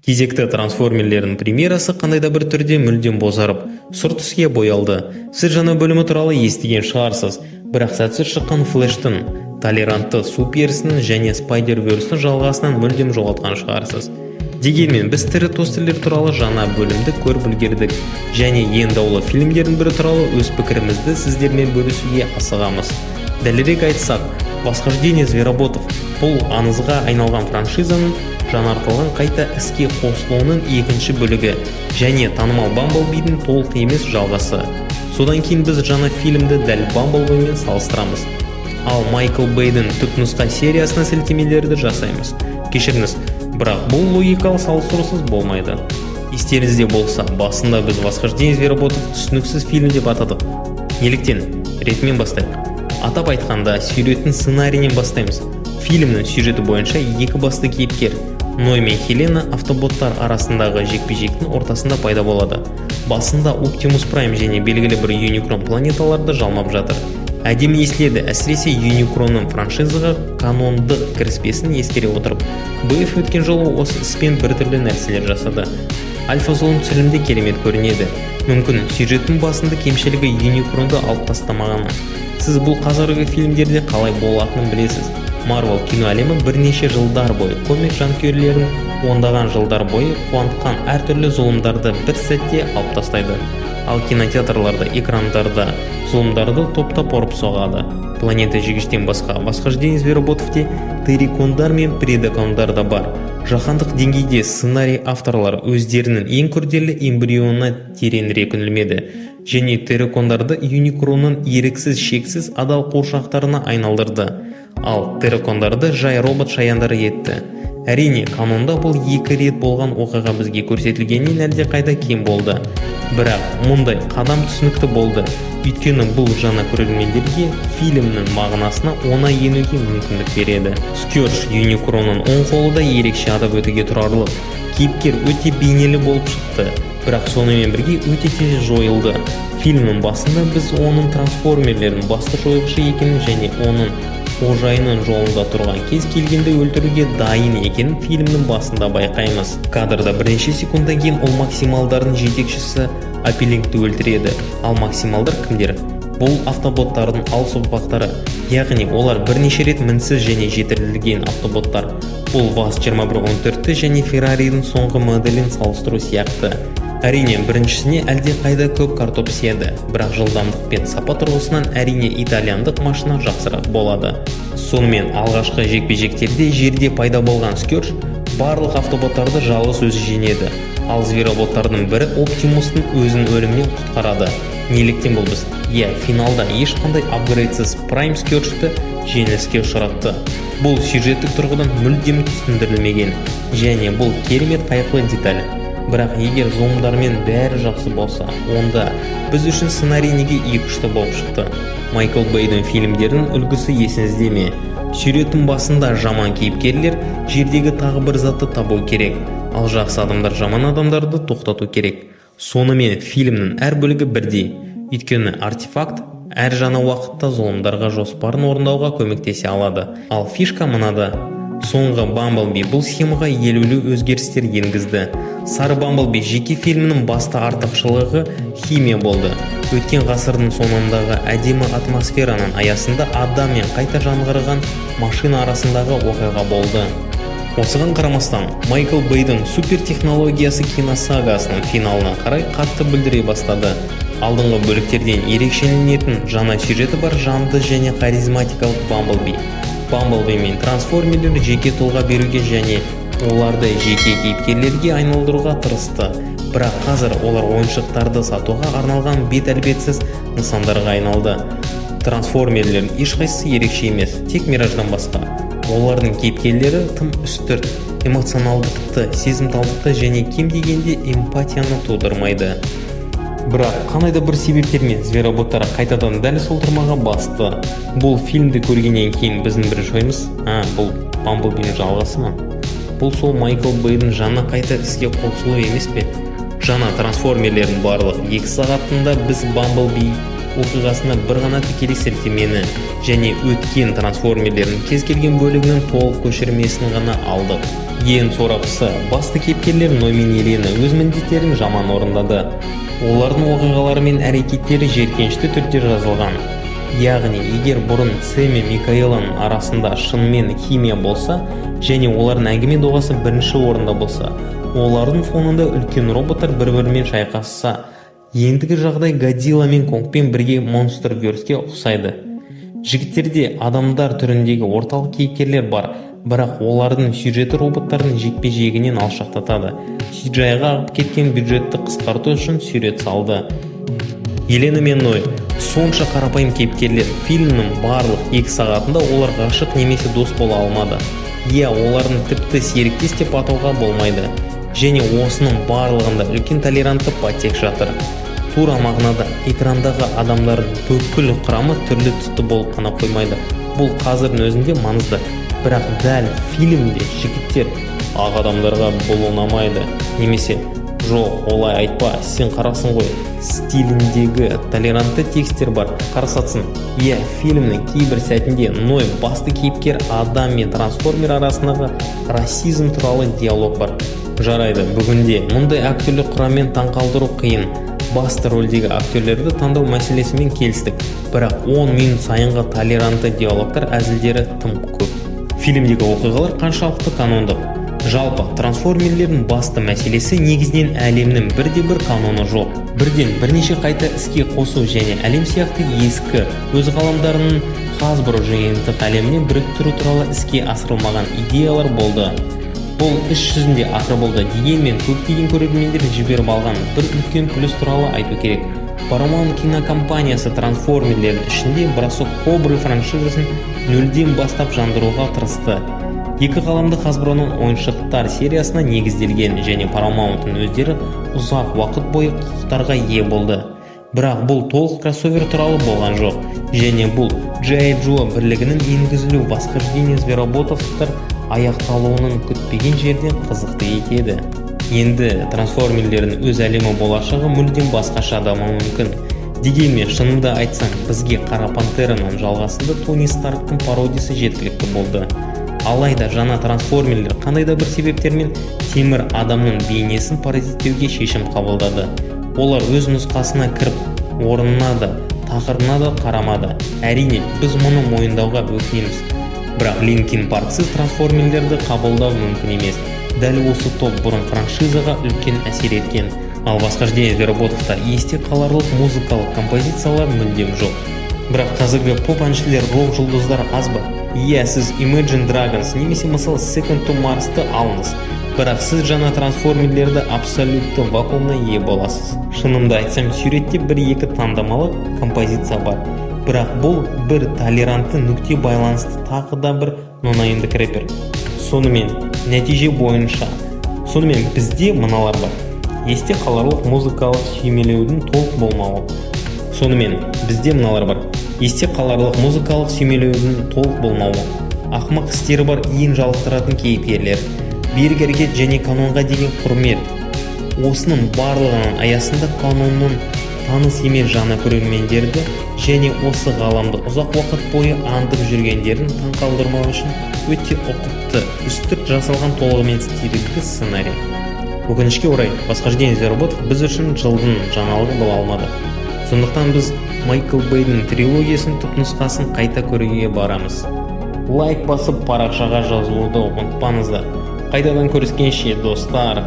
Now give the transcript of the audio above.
Кезекті трансформерлердің премьерасы қандайда бір түрде мүлдем бозарып, сұр түске боялды. Сіз жаңа бөлімі туралы естіген шығарсыз, бірақ сәтсіз шыққан Флэштің, толерантты суперсінің және Спайдерверстің жалғасынан мүлдем жоғалтқан шығарсыз. Дегенмен біз тірі тостерлер туралы жаңа бөлімді көріп үлгердік және ең даулы фильмдердің бірі туралы өз пікірімізді сіздермен бөлісуге асығамыз. Дәлірек айтсақ, «Восхождение звероботов» бұл аңызға айналған франшизаның жаңартылған қайта іске қосылуының екінші бөлігі және танымал Бамблбидің толық емес жалғасы. Содан кейін біз жаңа фильмді дәл Бамблбимен салыстырамыз. Ал Майкл Бейдің түпнұсқа сериясына сілтемелерді жасаймыз. Кешіріңіз, бірақ бұл логикалық салыстырусыз болмайды. Естеріңізде болса, басында біз «Восхождение звероботов» түсініксіз фильм деп атадық. Неліктен? Ретімен бастайық. Атап айтқанда, сюжеттің сценарийінен бастаймыз. Фильмнің сюжеті бойынша екі басты кейіпкер Ной мен Хелена автоботтар арасындағы жекпе-жектің ортасында пайда болады. Басында Оптимус Прайм және белгілі бір Юникрон планеталарды жалмап жатыр. Әдемі естіледі, әсіресе Юникронның франшизаға канондық кіріспесін ескере отырып. БФ өткен жолы осы іспен біртүрлі нәрселер жасады. Альфа зоон түсірілімде керемет көрінеді. Мүмкін сюжеттің басында кемшілігі Юникронды алып тастамағаны. Сіз бұл қазіргі фильмдерде қалай болатынын білесіз. Марвел кино әлемі бірнеше жылдар бойы комик жанкүйерлерін ондаған жылдар бойы қуантқан әртүрлі зұлымдарды бір сәтте алып тастайды. Ал кинотеатрларда, экрандарда зұлымдарды топтап ұрып соғады. Планета жегіштен басқа «Восхождение звероботовте» террикондар мен предакондар да бар. Жаһандық деңгейде сценарий авторлары өздерінің ең күрделі эмбрионына тереңірек үңілмеді және террикондарды Юникронның еріксіз шексіз адал қуыршақтарына айналдырды. Ал террикондарды жай робот шаяндары етті. Әрине, канонда бұл екі рет болған оқиға бізге көрсетілгеннен әлде қайда кем болды. Бірақ мұндай қадам түсінікті болды. Өйткені бұл жаңа көрермендерге фильмнің мағынасына оңай енуге мүмкіндік береді. Скёрж Юникронның оң қолы да ерекше атап өтуге тұрарлық. Кейіпкер өте бейнелі болып шықты, бірақ сонымен бірге өте тез жойылды. Фильмнің басында біз оның трансформерлердің басты жойғышы екенін және оның қожайынның жолында тұрған кез келгенде өлтіруге дайын екенін фильмнің басында байқаймыз. Кадрда бірнеше секундтан кейін ол максималдардың жетекшісі Апеллингті өлтіреді. Ал максималдар кімдер? Бұл автоботтардың алыс ұрпақтары, яғни олар бірнеше рет мінсіз және жетілдірілген автоботтар. Бұл ВАЗ-2114 және Ферраридің соңғы моделін салыстыру сияқты. Әрине, біріншісіне әлде қайда көп картоп сияды, бірақ жылдамдық пен сапа тұрғысынан әрине итальяндық машина жақсырақ болады. Сонымен алғашқы жекпе-жектерде жерде пайда болған Скёрж барлық автоботтарды жалғыз өзі жеңеді. Ал звероботтардың бірі Оптимустың өзін өлімнен құтқарады. Неліктен бұл біз? Финалда ешқандай апгрейдсіз Прайм Скёржті жеңіліске ұшыратты. Бұл сюжеттік тұрғыдан мүлдем түсіндірілмеген және бұл керемет қайғылы деталь. Бірақ егер зұлымдармен бәрі жақсы болса, онда біз үшін сценарий неге екі-үшті болып шықты? Майкл Бейдің фильмдерінің үлгісі есіңізде ме? Сюжеттің басында жаман кейіпкерлер жердегі тағы бір затты табу керек, ал жақсы адамдар жаман адамдарды тоқтату керек. Сонымен фильмнің әр бөлігі бірдей. Өйткені артефакт әр жаңа уақытта зұлымдарға жоспарын орындауға көмектесе алады. Ал фишка мынада. Соңғы Бамблби бұл схемаға елеулі өзгерістер енгізді. Сары Бамблби жеке фильмінің басты артықшылығы химия болды. Өткен ғасырдың соңындағы әдемі атмосфераның аясында адам мен қайта жаңғырған машина арасындағы оқиға болды. Осыған қарамастан, Майкл Бейдің супертехнологиясы киносагасының финалына қарай қатты бүлдіре бастады. Алдыңғы бөліктерден ерекшеленетін жаңа сюжеті бар жанды және харизматикалық Бамблби. Бамблби мен трансформерлер жеке тұлға беруге және оларды жеке кейіпкерлерге айналдыруға тырысты. Бірақ қазір олар ойыншықтарды сатуға арналған бет-әлпетсіз нысандарға айналды. Трансформерлердің ешқайсысы ерекше емес, тек Мираждан басқа. Олардың кейіпкерлері тым үстірт, эмоционалдықты, сезімталдықты және кем дегенде эмпатияны тудырмайды. Бірақ қандайда бір себептермен звероботтар қайтадан дәл сол тұрмаға басты. Бұл фильмді көргеннен кейін біздің бірінші ойымыз, бұл Бамблбидің жалғасы ма? Бұл сол Майкл Бейдің жаңа қайта іске қосылу емес пе? Жаңа трансформерлердің барлық 2 сағатында біз Бамблби оқиғасына бір ғана тікелей сілтемені және өткен трансформерлердің кез келген бөлігінің толық көшірмесін ғана алдық. Ең сорақысы, басты кейіпкерлер Ной мен Елена өз міндеттерін жаман орындады. Олардың оқиғалары мен әрекеттері жиіркенішті түрде жазылған. Яғни, егер бұрын Сэм мен Микаэланың арасында шынымен химия болса, және олардың әңгіме доғасы бірінші орында болса, олардың фонында үлкен роботтар бір-бірімен шайқасса, ендігі жағдай Годзилла мен Конгпен бірге Монстерверске ұқсайды. Жігіттерде адамдар түріндегі орталық кейіпкерлер бар, бірақ олардың сюжеті роботтардың жекпе-жегінен алшақтатады. CGI-ға ағып кеткен бюджетті қысқарту үшін сурет салды. Елена мен Ной сонша қарапайым кейіпкерлер, фильмнің барлық 2 сағатында олар ғашық немесе дос бола алмады. Олардың тіпті серіктес деп атауға болмайды. Және осының барлығында үлкен толерантты подтекст жатыр. Тура мағынада экрандағы адамдардың бүкіл құрамы түрлі түсті болып қана қоймайды. Бұл қазірдің өзінде маңызды. Бірақ дәл фильмде жігіттер ақ адамдарға бұл ұнамайды, немесе жоқ, олай айтпа, сен қарасың ғой стиліндегі толерантты текстер бар. Қарасатсын, фильмнің кейбір сәтінде Ной басты кейіпкер адам мен трансформер арасындағы расизм туралы диалог бар. Жарайды, бүгінде мұндай актерлік құраммен таңқалдыру қиын. Басты рөлдегі актерлерді таңдау мәселесімен келістік, бірақ 10 минут сайынғы толерантты диалогтар әзілдері тым көп. Фильмдегі оқиғалар қаншалықты канондық? Жалпы, трансформерлердің басты мәселесі негізінен әлемнің бірде-бір каноны жоқ. Бірден бірнеше қайта іске қосу және әлем сияқты ескі өз ғаламдарының Hasbro жиынтық әлеміне біріктіру туралы іске асырылмаған идеялар болды. Бұл іс жүзінде ақыр болды, дегенмен көптеген көрермендер жіберіп алған бір үлкен плюс туралы айту керек. Paramount кинокомпаниясы трансформерлердің ішінде Бросок Кобры франшизасын нөлден бастап жандыруға тырысты. 2 ғаламдық Hasbro'ның ойыншықтар сериясына негізделген және Paramount'ың өздері ұзақ уақыт бойы құқықтарға ие болды. Бірақ бұл толық кроссовер туралы болған жоқ, және бұл G.I. Joe бірлігінің енгізілу восхождение звероботовтар аяқталуының күтпеген жерден қызықты етеді. Енді трансформерлердің өз әлемі болашағы мүлдем басқаша дамуы мүмкін. Дегенмен шынында айтсаң, бізге Қара Пантераның жалғасында Тони Старктың пародиясы жеткілікті болды. Алайда жаңа трансформерлер қандай да бір себептермен темір адамның бейнесін паразиттеуге шешім қабылдады. Олар өз нұсқасына кіріп, орнына да, тақырыбына да қарамады. Әрине, біз мұны мойындауға өкінеміз. Бірақ Линкин Парксыз трансформерлерді қабылдау мүмкін емес. Дәл осы топ бұрын франшизаға үлкен әсер еткен. Ал восхождение звероботовтар есте қаларлық музыкалық композициялар мүлдем жоқ. Бірақ қазіргі поп әншілер, рок жұлдыздар аз ба? Сіз Imagine Dragons немесе мысалы Second to Mars'ты алыңыз. Бірақ сіз жаңа трансформерлерді абсолютті вакуумна ие боласыз. Шынымды айтсам, суретте 1-2 таңдамалы композиция бар. Бірақ бұл бір толерантты нүкте байланысты тағы да бір нонайымдық рэпер. Сонымен бізде мыналар бар. Есте қаларлық музыкалық сүйемелеудің толық болмауы. Ақмақ істері бар ең жалықтыратын кейіпкерлер. Берік әрекет және канонға деген құрмет. Осының барлығының аясында канонның таныс емес жаңа көрермендерді және осы ғаламды ұзақ уақыт бойы аңдып жүргендерін таңқалдырмау үшін өте ұқыпты, үстірт жасалған толығымен стилді сценарий. Өкінішке орай, восхождение звероботов біз үшін жылдың жаңалығы бола алмады. Сондықтан біз Майкл Бейдің трилогиясының түпнұсқасын қайта көруге барамыз. Лайк басып парақшаға жазылуды ұмытпаңыздар. Қайтадан көріскенше, достар.